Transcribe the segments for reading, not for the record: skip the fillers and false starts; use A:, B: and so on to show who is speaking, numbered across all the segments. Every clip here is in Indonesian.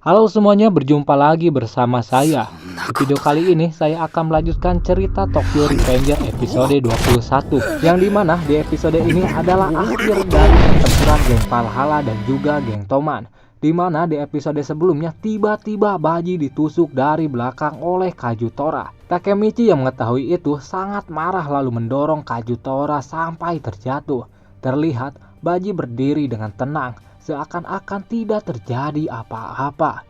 A: Halo semuanya, berjumpa lagi bersama saya. Di video kali ini saya akan melanjutkan cerita Tokyo Revenger episode 21. Yang dimana di episode ini adalah akhir dari pertempuran geng Valhalla dan juga geng Toman. Dimana di episode sebelumnya tiba-tiba Baji ditusuk dari belakang oleh Kajutora. Takemichi yang mengetahui itu sangat marah lalu mendorong Kajutora sampai terjatuh. Terlihat Baji berdiri dengan tenang, seakan-akan tidak terjadi apa-apa.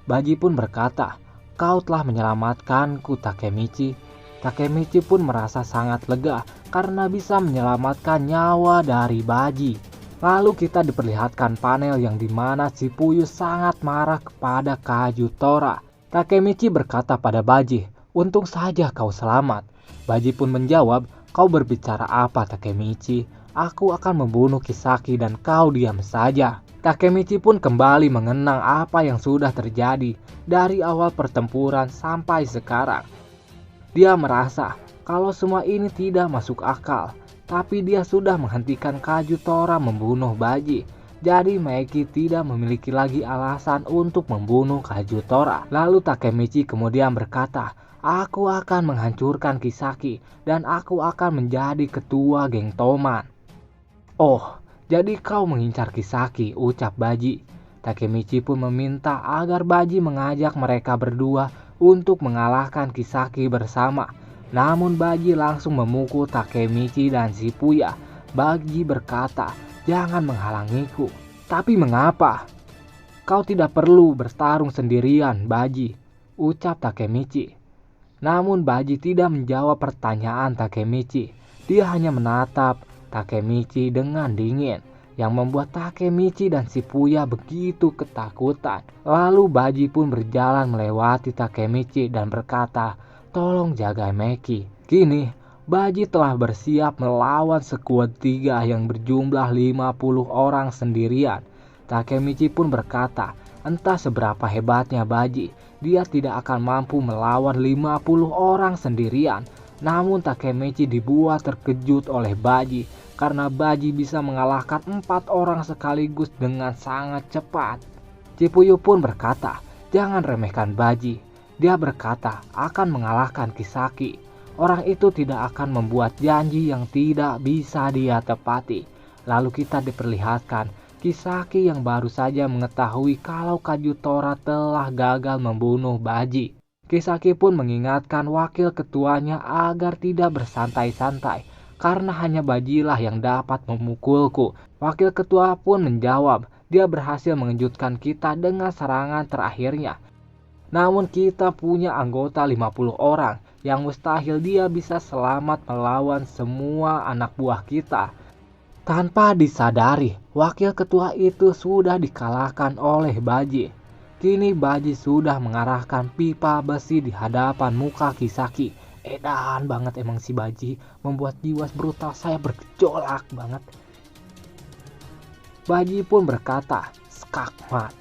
A: Baji pun berkata, "Kau telah menyelamatkanku, Takemichi." Takemichi pun merasa sangat lega karena bisa menyelamatkan nyawa dari Baji. Lalu kita diperlihatkan panel yang dimana Shibuya sangat marah kepada Kajutora. Takemichi berkata pada Baji, "Untung saja kau selamat." Baji pun menjawab, "Kau berbicara apa, Takemichi? Aku akan membunuh Kisaki dan kau diam saja." Takemichi pun kembali mengenang apa yang sudah terjadi dari awal pertempuran sampai sekarang. Dia merasa kalau semua ini tidak masuk akal, tapi dia sudah menghentikan Kajutora membunuh Baji. Jadi Meiki tidak memiliki lagi alasan untuk membunuh Kajutora. Lalu Takemichi kemudian berkata, "Aku akan menghancurkan Kisaki dan aku akan menjadi ketua geng Toman." "Oh, jadi kau mengincar Kisaki," ucap Baji. Takemichi pun meminta agar Baji mengajak mereka berdua untuk mengalahkan Kisaki bersama. Namun Baji langsung memukul Takemichi dan Shibuya. Baji berkata, "Jangan menghalangiku." "Tapi mengapa?" "Kau tidak perlu bertarung sendirian, Baji," ucap Takemichi. Namun Baji tidak menjawab pertanyaan Takemichi. Dia hanya menatap Takemichi dengan dingin, yang membuat Takemichi dan Shibuya begitu ketakutan. Lalu Baji pun berjalan melewati Takemichi dan berkata, "Tolong jaga Meiki." Kini Baji telah bersiap melawan skuad 3 yang berjumlah 50 orang sendirian. Takemichi pun berkata, entah seberapa hebatnya Baji, dia tidak akan mampu melawan 50 orang sendirian. Namun Takemichi dibuat terkejut oleh Baji karena Baji bisa mengalahkan 4 orang sekaligus dengan sangat cepat. Shibuya pun berkata, "Jangan remehkan Baji. Dia berkata akan mengalahkan Kisaki. Orang itu tidak akan membuat janji yang tidak bisa dia tepati." Lalu kita diperlihatkan Kisaki yang baru saja mengetahui kalau Kajutora telah gagal membunuh Baji. Kisaki pun mengingatkan wakil ketuanya agar tidak bersantai-santai, karena hanya Bajilah yang dapat memukulku. Wakil ketua pun menjawab, dia berhasil mengejutkan kita dengan serangan terakhirnya. Namun kita punya anggota 50 orang yang mustahil dia bisa selamat melawan semua anak buah kita. Tanpa disadari, wakil ketua itu sudah dikalahkan oleh Baji. Kini Baji sudah mengarahkan pipa besi di hadapan muka Kisaki. Edan banget emang si Baji, membuat jiwa brutal saya bergejolak banget. Baji pun berkata, "Skakmat."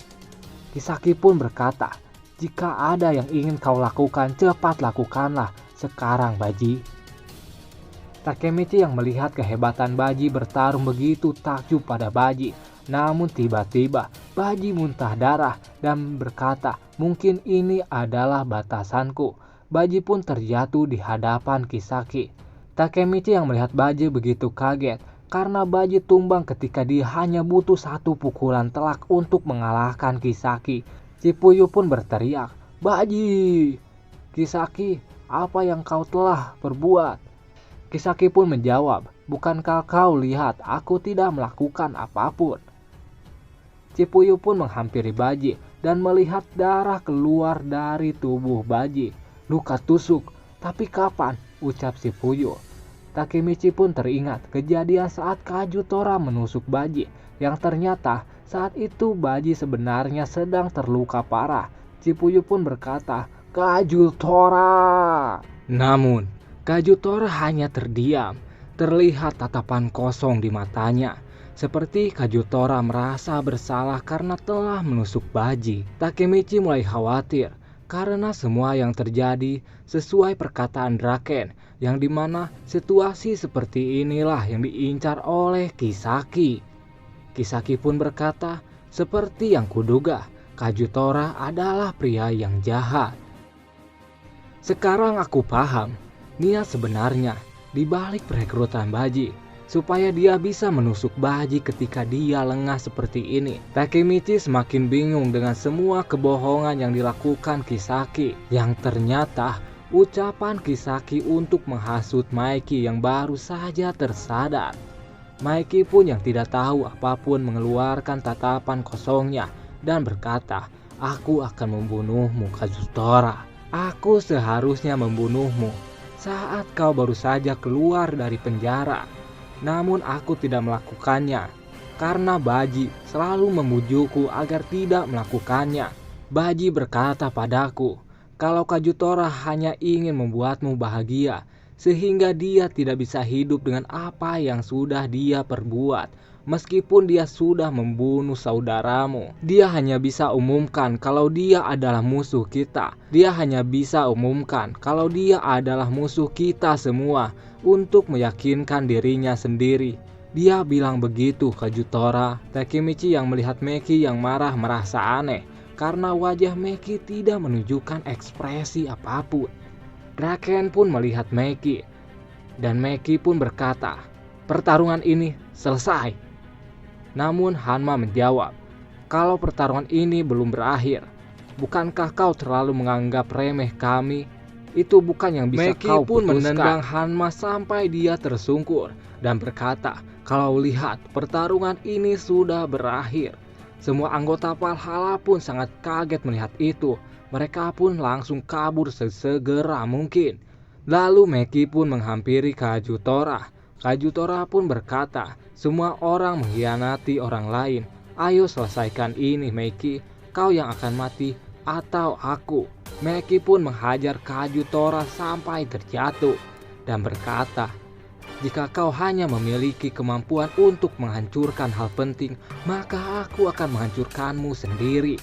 A: Kisaki pun berkata, "Jika ada yang ingin kau lakukan, cepat lakukanlah sekarang, Baji." Takemichi yang melihat kehebatan Baji bertarung begitu takjub pada Baji. Namun tiba-tiba Baji muntah darah dan berkata, "Mungkin ini adalah batasanku." Baji pun terjatuh di hadapan Kisaki. Takemichi yang melihat Baji begitu kaget karena Baji tumbang ketika dia hanya butuh satu pukulan telak untuk mengalahkan Kisaki. Shibuya pun berteriak, "Baji! Kisaki, apa yang kau telah perbuat?" Kisaki pun menjawab, "Bukankah kau lihat aku tidak melakukan apapun?" Shibuya pun menghampiri Baji dan melihat darah keluar dari tubuh Baji. "Luka tusuk, tapi kapan?" ucap Shibuya. Takemichi pun teringat kejadian saat Kajutora menusuk Baji, yang ternyata saat itu Baji sebenarnya sedang terluka parah. Shibuya pun berkata, "Kajutora!" Namun Kajutora hanya terdiam. Terlihat tatapan kosong di matanya, seperti Kajutora merasa bersalah karena telah menusuk Baji. Takemichi mulai khawatir karena semua yang terjadi sesuai perkataan Draken, yang dimana situasi seperti inilah yang diincar oleh Kisaki. Kisaki pun berkata, "Seperti yang kuduga, Kajutora adalah pria yang jahat. Sekarang aku paham niat sebenarnya di balik perekrutan Baji, supaya dia bisa menusuk Baji ketika dia lengah seperti ini. Takemichi semakin bingung dengan semua kebohongan yang dilakukan Kisaki, yang ternyata ucapan Kisaki untuk menghasut Maiki yang baru saja tersadar. Maiki pun yang tidak tahu apapun mengeluarkan tatapan kosongnya dan berkata, "Aku akan membunuhmu, Kazutora. Aku seharusnya membunuhmu saat kau baru saja keluar dari penjara. Namun aku tidak melakukannya karena Baji selalu memujukku agar tidak melakukannya. Baji berkata padaku kalau Kajutora hanya ingin membuatmu bahagia sehingga dia tidak bisa hidup dengan apa yang sudah dia perbuat. Meskipun dia sudah membunuh saudaramu, dia hanya bisa umumkan kalau dia adalah musuh kita. Dia hanya bisa umumkan kalau dia adalah musuh kita semua untuk meyakinkan dirinya sendiri." Dia bilang begitu, Kajutora. Takemichi yang melihat Meki yang marah merasa aneh karena wajah Meki tidak menunjukkan ekspresi apapun. Raken pun melihat Meki dan Meki pun berkata, "Pertarungan ini selesai." Namun Hanma menjawab, "Kalau pertarungan ini belum berakhir, bukankah kau terlalu menganggap remeh kami? Itu bukan yang bisa
B: Meki
A: kau
B: pun
A: putuskan."
B: menendang
A: Hanma sampai dia tersungkur dan berkata, "Kalau lihat pertarungan ini sudah berakhir." Semua anggota Valhalla pun sangat kaget melihat itu. Mereka pun langsung kabur sesegera mungkin. Lalu Meki pun menghampiri Kajutora. Kajutora pun berkata, "Semua orang mengkhianati orang lain. Ayo selesaikan ini, Meki. Kau yang akan mati atau aku." Meki pun menghajar Kajutora sampai terjatuh dan berkata, "Jika kau hanya memiliki kemampuan untuk menghancurkan hal penting, maka aku akan menghancurkanmu sendiri."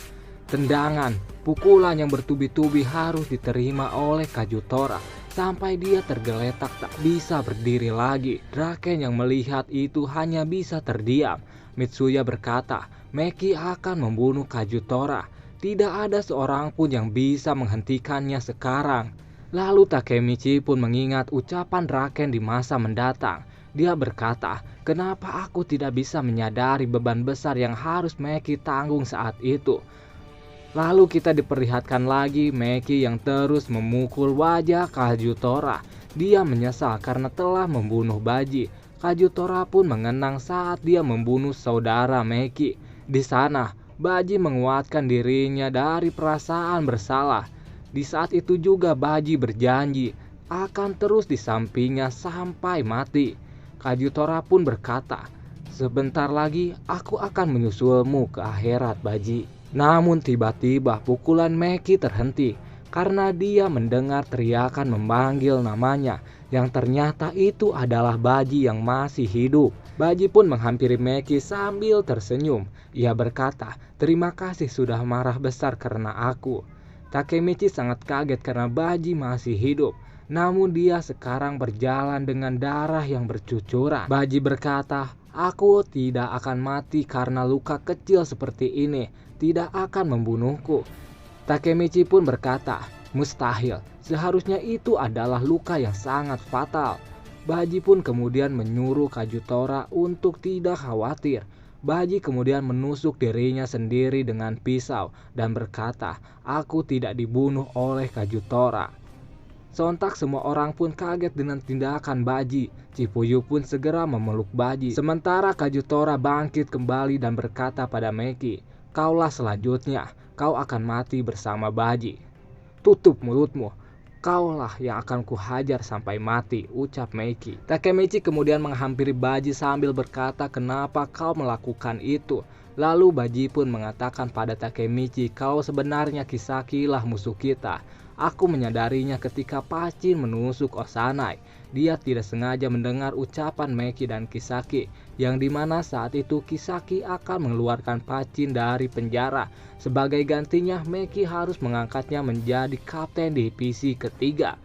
A: Tendangan, pukulan yang bertubi-tubi harus diterima oleh Kajutora sampai dia tergeletak tak bisa berdiri lagi. Raken yang melihat itu hanya bisa terdiam. Mitsuya berkata, "Meki akan membunuh Kajutora. Tidak ada seorang pun yang bisa menghentikannya sekarang." Lalu Takemichi pun mengingat ucapan Raken di masa mendatang. Dia berkata, "Kenapa aku tidak bisa menyadari beban besar yang harus Meki tanggung saat itu?" Lalu kita diperlihatkan lagi Meki yang terus memukul wajah Kajutora. Dia menyesal karena telah membunuh Baji. Kajutora pun mengenang saat dia membunuh saudara Meki. Di sana, Baji menguatkan dirinya dari perasaan bersalah. Di saat itu juga Baji berjanji akan terus di sampingnya sampai mati. Kajutora pun berkata, "Sebentar lagi aku akan menyusulmu ke akhirat, Baji." Namun tiba-tiba pukulan Meki terhenti karena dia mendengar teriakan memanggil namanya yang ternyata itu adalah Baji yang masih hidup. Baji pun menghampiri Meki sambil tersenyum. Ia berkata, "Terima kasih sudah marah besar karena aku." Takemichi sangat kaget karena Baji masih hidup. Namun dia sekarang berjalan dengan darah yang bercucuran. Baji berkata, "Aku tidak akan mati karena luka kecil seperti ini tidak akan membunuhku." Takemichi pun berkata, "Mustahil, seharusnya itu adalah luka yang sangat fatal." Baji pun kemudian menyuruh Kajutora untuk tidak khawatir. Baji kemudian menusuk dirinya sendiri dengan pisau dan berkata, "Aku tidak dibunuh oleh Kajutora." Sontak semua orang pun kaget dengan tindakan Baji. Chifuyu pun segera memeluk Baji. Sementara Kajutora bangkit kembali dan berkata pada Meki, "Kaulah selanjutnya, kau akan mati bersama Baji." "Tutup mulutmu, kaulah yang akan kuhajar sampai mati," ucap Meki. Takemichi kemudian menghampiri Baji sambil berkata, "Kenapa kau melakukan itu?" Lalu Baji pun mengatakan pada Takemichi, "Kau sebenarnya Kisaki lah musuh kita. Aku menyadarinya ketika Pachin menusuk Osanai. Dia tidak sengaja mendengar ucapan Meki dan Kisaki, yang dimana saat itu Kisaki akan mengeluarkan Pachin dari penjara. Sebagai gantinya, Meki harus mengangkatnya menjadi kapten divisi ketiga.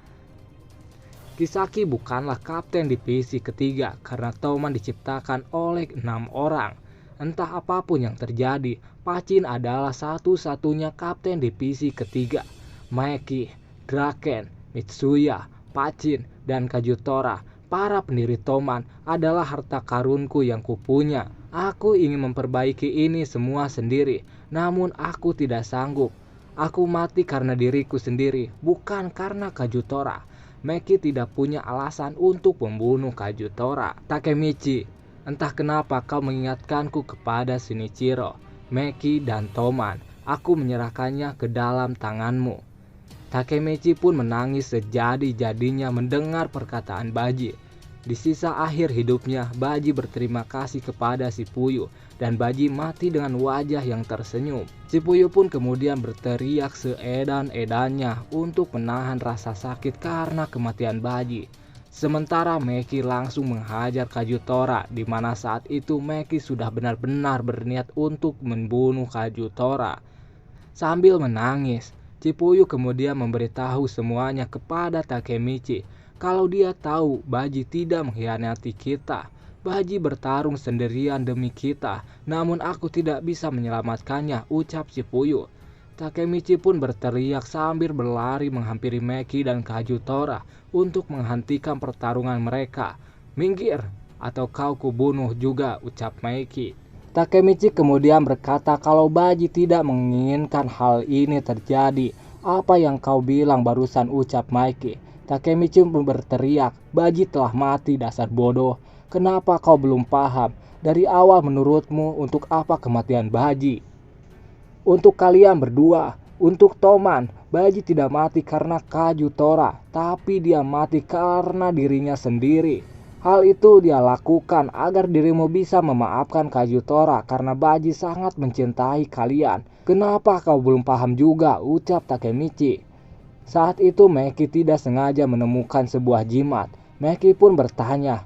A: Kisaki bukanlah kapten divisi ketiga karena Toman diciptakan oleh 6 orang. Entah apapun yang terjadi, Pachin adalah satu-satunya kapten divisi ketiga. Maki, Draken, Mitsuya, Pachin, dan Kajutora, para pendiri Toman, adalah harta karunku yang kupunya. Aku ingin memperbaiki ini semua sendiri, namun aku tidak sanggup. Aku mati karena diriku sendiri, bukan karena Kajutora. Maki tidak punya alasan untuk membunuh Kajutora. Takemichi, entah kenapa kau mengingatkanku kepada Shinichiro, Maki, dan Toman. Aku menyerahkannya ke dalam tanganmu. Takemichi pun menangis sejadi-jadinya mendengar perkataan Baji. Di sisa akhir hidupnya, Baji berterima kasih kepada Shippuyu dan Baji mati dengan wajah yang tersenyum. Shippuyu pun kemudian berteriak seedan-edannya untuk menahan rasa sakit karena kematian Baji. Sementara Maki langsung menghajar Kajutora, di mana saat itu Maki sudah benar-benar berniat untuk membunuh Kajutora. Sambil menangis, Shippuyu kemudian memberitahu semuanya kepada Takemichi kalau dia tahu Baji tidak mengkhianati kita. Baji bertarung sendirian demi kita, namun aku tidak bisa menyelamatkannya, ucap Shippuyu. Takemichi pun berteriak sambil berlari menghampiri Maki dan Kajutora untuk menghentikan pertarungan mereka. Minggir, atau kau kubunuh juga, ucap Maki. Takemichi kemudian berkata kalau Baji tidak menginginkan hal ini terjadi. Apa yang kau bilang barusan, ucap Maki. Takemichi pun berteriak, Baji telah mati, dasar bodoh. Kenapa kau belum paham? Dari awal menurutmu untuk apa kematian Baji? Untuk kalian berdua, untuk Toman, Baji tidak mati karena Kajutora, tapi dia mati karena dirinya sendiri. Hal itu dia lakukan agar dirimu bisa memaafkan Kajutora karena Baji sangat mencintai kalian. Kenapa kau belum paham juga, ucap Takemichi. Saat itu Maki tidak sengaja menemukan sebuah jimat. Maki pun bertanya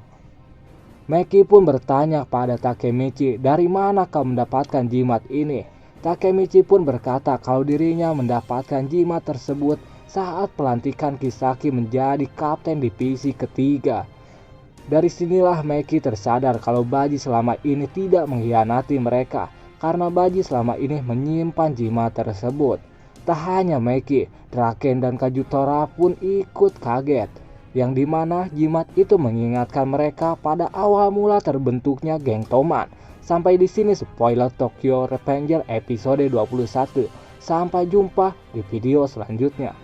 A: pada Takemichi, dari mana kau mendapatkan jimat ini? Takemichi pun berkata kalau dirinya mendapatkan jimat tersebut saat pelantikan Kisaki menjadi kapten divisi ketiga. Dari sinilah Maki tersadar kalau Baji selama ini tidak mengkhianati mereka, karena Baji selama ini menyimpan jimat tersebut. Tak hanya Maki, Draken dan Kajutora pun ikut kaget, yang dimana jimat itu mengingatkan mereka pada awal mula terbentuknya geng Toman. Sampai di sini spoiler Tokyo Revenger episode 21. Sampai jumpa di video selanjutnya.